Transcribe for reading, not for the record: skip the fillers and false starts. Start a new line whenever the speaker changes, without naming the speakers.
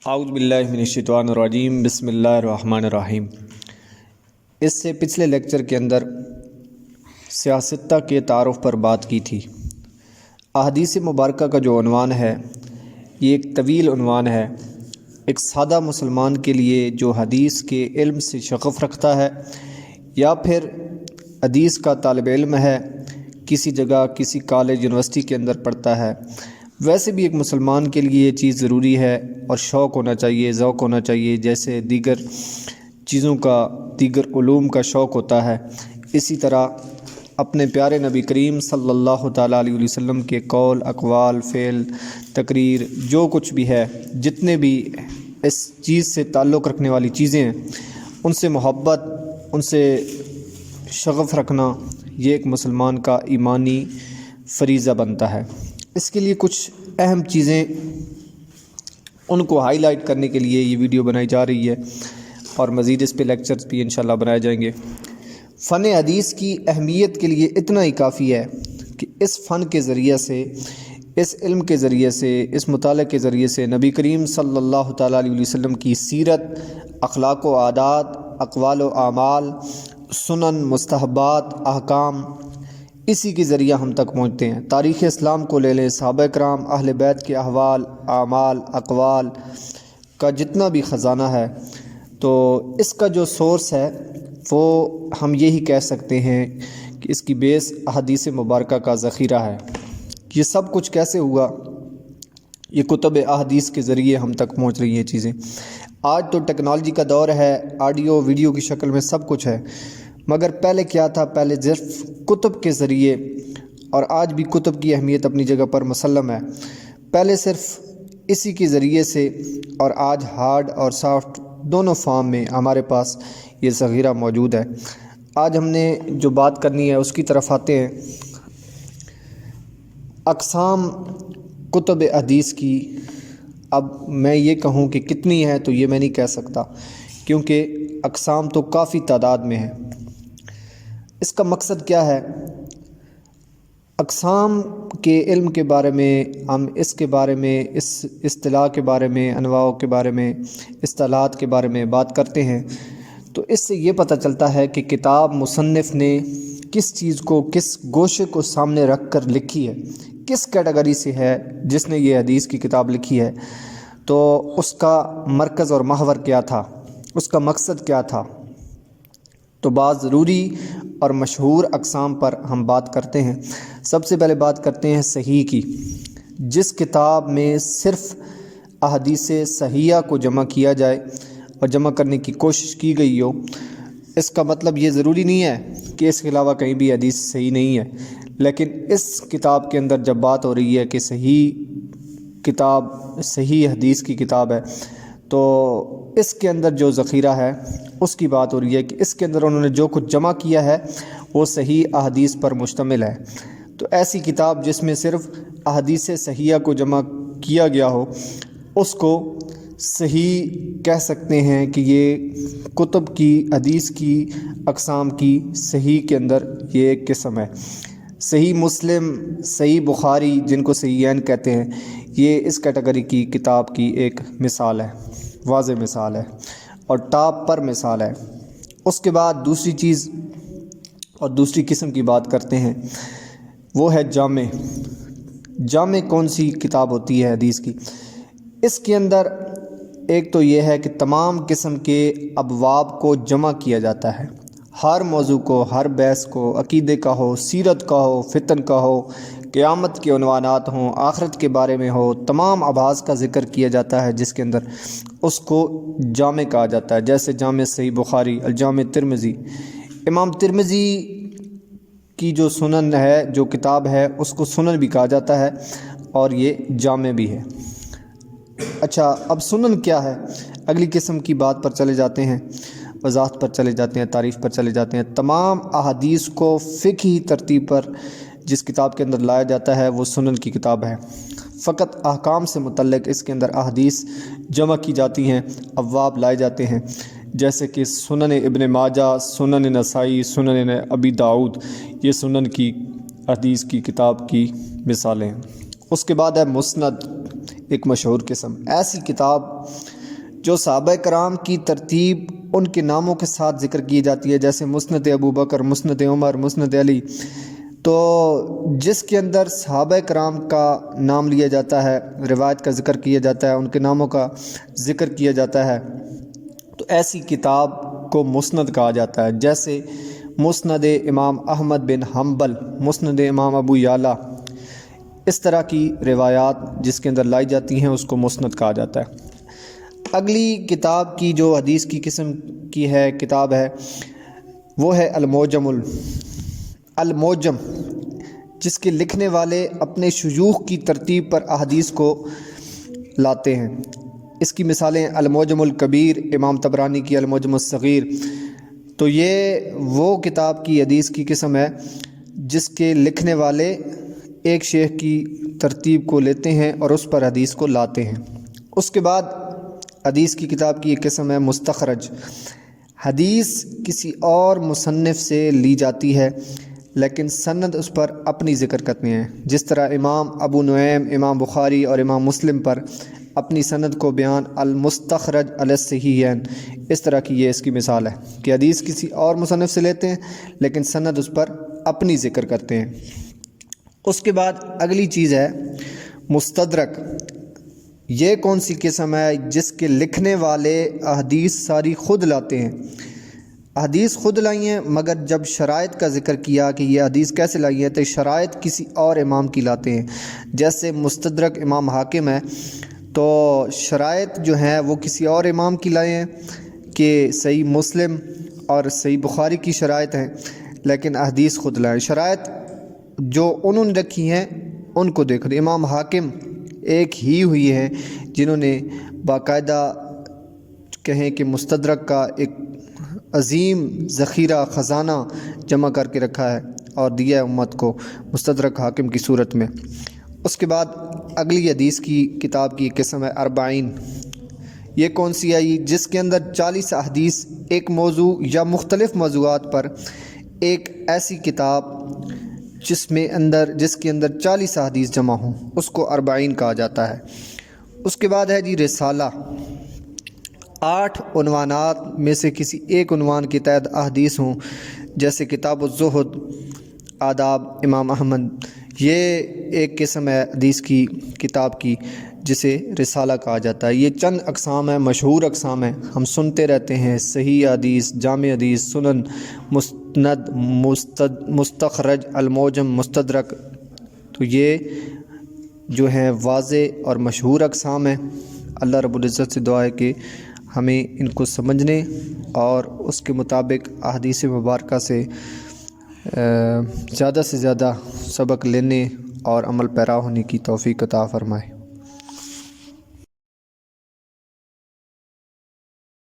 اعوذ باللہ من الشیطان الرجیم، بسم اللہ الرحمن الرحیم۔ اس سے پچھلے لیکچر کے اندر سیاستہ کے تعارف پر بات کی تھی۔ احادیث مبارکہ کا جو عنوان ہے یہ ایک طویل عنوان ہے۔ ایک سادہ مسلمان کے لیے جو حدیث کے علم سے شغف رکھتا ہے یا پھر حدیث کا طالب علم ہے، کسی جگہ کسی کالج یونیورسٹی کے اندر پڑھتا ہے، ویسے بھی ایک مسلمان کے لیے یہ چیز ضروری ہے اور شوق ہونا چاہیے، ذوق ہونا چاہیے، جیسے دیگر چیزوں کا، دیگر علوم کا شوق ہوتا ہے، اسی طرح اپنے پیارے نبی کریم صلی اللہ تعالیٰ علیہ وسلم کے قول، اقوال، فعل، تقریر، جو کچھ بھی ہے، جتنے بھی اس چیز سے تعلق رکھنے والی چیزیں ہیں، ان سے محبت، ان سے شغف رکھنا، یہ ایک مسلمان کا ایمانی فریضہ بنتا ہے۔ اس کے لیے کچھ اہم چیزیں ان کو ہائی لائٹ کرنے کے لیے یہ ویڈیو بنائی جا رہی ہے اور مزید اس پہ لیکچرز بھی انشاءاللہ بنائے جائیں گے۔ فن حدیث کی اہمیت کے لیے اتنا ہی کافی ہے کہ اس فن کے ذریعے سے، اس علم کے ذریعے سے، اس مطالعے کے ذریعے سے نبی کریم صلی اللہ تعالیٰ علیہ وسلم کی سیرت، اخلاق و عادات، اقوال و اعمال، سنن، مستحبات، احکام، اسی کے ذریعہ ہم تک پہنچتے ہیں۔ تاریخ اسلام کو لے لیں، صحابہ کرام، اہل بیت کے احوال، اعمال، اقوال کا جتنا بھی خزانہ ہے، تو اس کا جو سورس ہے وہ ہم یہی کہہ سکتے ہیں کہ اس کی بیس احادیث مبارکہ کا ذخیرہ ہے۔ یہ سب کچھ کیسے ہوا؟ یہ کتب احادیث کے ذریعے ہم تک پہنچ رہی ہیں چیزیں۔ آج تو ٹیکنالوجی کا دور ہے، آڈیو ویڈیو کی شکل میں سب کچھ ہے، مگر پہلے کیا تھا؟ پہلے صرف کتب کے ذریعے، اور آج بھی کتب کی اہمیت اپنی جگہ پر مسلم ہے، پہلے صرف اسی کے ذریعے سے، اور آج ہارڈ اور سافٹ دونوں فارم میں ہمارے پاس یہ ذخیرہ موجود ہے۔ آج ہم نے جو بات کرنی ہے اس کی طرف آتے ہیں۔ اقسام کتب حدیث کی، اب میں یہ کہوں کہ کتنی ہے تو یہ میں نہیں کہہ سکتا، کیونکہ اقسام تو کافی تعداد میں ہے۔ اس کا مقصد کیا ہے؟ اقسام کے علم کے بارے میں ہم اس کے بارے میں، اس اصطلاح کے بارے میں، انواع کے بارے میں، اصطلاحات کے بارے میں بات کرتے ہیں تو اس سے یہ پتہ چلتا ہے کہ کتاب مصنف نے کس چیز کو، کس گوشے کو سامنے رکھ کر لکھی ہے، کس کیٹیگری سے ہے جس نے یہ حدیث کی کتاب لکھی ہے، تو اس کا مرکز اور محور کیا تھا، اس کا مقصد کیا تھا۔ تو بعض ضروری اور مشہور اقسام پر ہم بات کرتے ہیں۔ سب سے پہلے بات کرتے ہیں صحیح کی۔ جس کتاب میں صرف احادیث صحیحہ کو جمع کیا جائے اور جمع کرنے کی کوشش کی گئی ہو، اس کا مطلب یہ ضروری نہیں ہے کہ اس کے علاوہ کہیں بھی حدیث صحیح نہیں ہے، لیکن اس کتاب کے اندر جب بات ہو رہی ہے کہ صحیح کتاب، صحیح حدیث کی کتاب ہے، تو اس کے اندر جو ذخیرہ ہے اس کی بات ہو رہی ہے کہ اس کے اندر انہوں نے جو کچھ جمع کیا ہے وہ صحیح احادیث پر مشتمل ہے۔ تو ایسی کتاب جس میں صرف احادیث صحیحہ کو جمع کیا گیا ہو، اس کو صحیح کہہ سکتے ہیں کہ یہ کتب کی، حدیث کی اقسام کی صحیح کے اندر یہ ایک قسم ہے۔ صحیح مسلم، صحیح بخاری، جن کو صحیحین کہتے ہیں، یہ اس کیٹیگری کی کتاب کی ایک مثال ہے، واضح مثال ہے اور ٹاپ پر مثال ہے۔ اس کے بعد دوسری چیز اور دوسری قسم کی بات کرتے ہیں، وہ ہے جامع۔ جامع کون سی کتاب ہوتی ہے حدیث کی؟ اس کے اندر ایک تو یہ ہے کہ تمام قسم کے ابواب کو جمع کیا جاتا ہے، ہر موضوع کو، ہر بحث کو، عقیدے کا ہو، سیرت کا ہو، فتن کا ہو، قیامت کے عنوانات ہوں، آخرت کے بارے میں ہو، تمام ابحاث کا ذکر کیا جاتا ہے جس کے اندر، اس کو جامع کہا جاتا ہے۔ جیسے جامع صحیح بخاری، الجامع ترمذی۔ امام ترمذی کی جو سنن ہے، جو کتاب ہے، اس کو سنن بھی کہا جاتا ہے اور یہ جامع بھی ہے۔ اچھا، اب سنن کیا ہے؟ اگلی قسم کی بات پر چلے جاتے ہیں، وضاحت پر چلے جاتے ہیں، تعریف پر چلے جاتے ہیں۔ تمام احادیث کو فقہی ترتیب پر جس کتاب کے اندر لایا جاتا ہے وہ سنن کی کتاب ہے۔ فقط احکام سے متعلق اس کے اندر احادیث جمع کی جاتی ہیں، ابواب لائے جاتے ہیں، جیسے کہ سنن ابن ماجہ، سنن نسائی، سنن ابی داؤد، یہ سنن کی حدیث کی کتاب کی مثالیں ہیں۔ اس کے بعد ہے مسند۔ ایک مشہور قسم، ایسی کتاب جو صحابہ کرام کی ترتیب ان کے ناموں کے ساتھ ذکر کی جاتی ہے، جیسے مسند ابو بکر، مسند عمر، مسند علی، تو جس کے اندر صحابہ کرام کا نام لیا جاتا ہے، روایت کا ذکر کیا جاتا ہے، ان کے ناموں کا ذکر کیا جاتا ہے، تو ایسی کتاب کو مسند کہا جاتا ہے۔ جیسے مسند امام احمد بن حنبل، مسند امام ابو یعلا، اس طرح کی روایات جس کے اندر لائی جاتی ہیں اس کو مسند کہا جاتا ہے۔ اگلی کتاب کی جو حدیث کی قسم کی ہے کتاب ہے وہ ہے الموجم، جس کے لکھنے والے اپنے شیوخ کی ترتیب پر احادیث کو لاتے ہیں۔ اس کی مثالیں الموجم الکبیر، امام طبرانی کی الموجم الصغیر، تو یہ وہ کتاب کی حدیث کی قسم ہے جس کے لکھنے والے ایک شیخ کی ترتیب کو لیتے ہیں اور اس پر حدیث کو لاتے ہیں۔ اس کے بعد حدیث کی کتاب کی ایک قسم ہے مستخرج، حدیث کسی اور مصنف سے لی جاتی ہے لیکن سند اس پر اپنی ذکر کرتے ہیں، جس طرح امام ابو نعیم، امام بخاری اور امام مسلم پر اپنی سند کو بیان المستخرج علی الصحیحین، اس طرح کی یہ اس کی مثال ہے کہ حدیث کسی اور مصنف سے لیتے ہیں لیکن سند اس پر اپنی ذکر کرتے ہیں۔ اس کے بعد اگلی چیز ہے مستدرک۔ یہ کون سی قسم ہے؟ جس کے لکھنے والے احادیث ساری خود لاتے ہیں، احادیث خود لائی ہیں، مگر جب شرائط کا ذکر کیا کہ یہ حدیث کیسے لائی ہے تو شرائط کسی اور امام کی لاتے ہیں۔ جیسے مستدرک امام حاکم ہے تو شرائط جو ہیں وہ کسی اور امام کی لائے ہیں کہ صحیح مسلم اور صحیح بخاری کی شرائط ہیں، لیکن احادیث خود لائیں۔ شرائط جو انہوں نے رکھی ہیں ان کو دیکھ لیں۔ امام حاکم ایک ہی ہوئی ہیں جنہوں نے باقاعدہ کہیں کہ مستدرک کا ایک عظیم ذخیرہ خزانہ جمع کر کے رکھا ہے اور دیا ہے امت کو مستدرک حاکم کی صورت میں۔ اس کے بعد اگلی حدیث کی کتاب کی قسم ہے اربعین۔ یہ کون سی آئی؟ جس کے اندر 40 احادیث ایک موضوع یا مختلف موضوعات پر ایک ایسی کتاب جس کے اندر 40 احادیث جمع ہوں، اس کو اربعین کہا جاتا ہے۔ اس کے بعد ہے رسالہ، 8 عنوانات میں سے کسی ایک عنوان کے تحت احادیث ہوں، جیسے کتاب الزہد، آداب امام احمد، یہ ایک قسم ہے حدیث کی کتاب کی جسے رسالہ کہا جاتا ہے۔ یہ چند اقسام ہیں، مشہور اقسام ہیں، ہم سنتے رہتے ہیں، صحیح حدیث، جامع حدیث، سنن، مسند، مستخرج، الموجم، مستدرک، تو یہ جو ہیں واضح اور مشہور اقسام ہیں۔ اللہ رب العزت سے دعا ہے کہ ہمیں ان کو سمجھنے اور اس کے مطابق احادیث مبارکہ سے زیادہ سے زیادہ سبق لینے اور عمل پیرا ہونے کی توفیق عطا فرمائے۔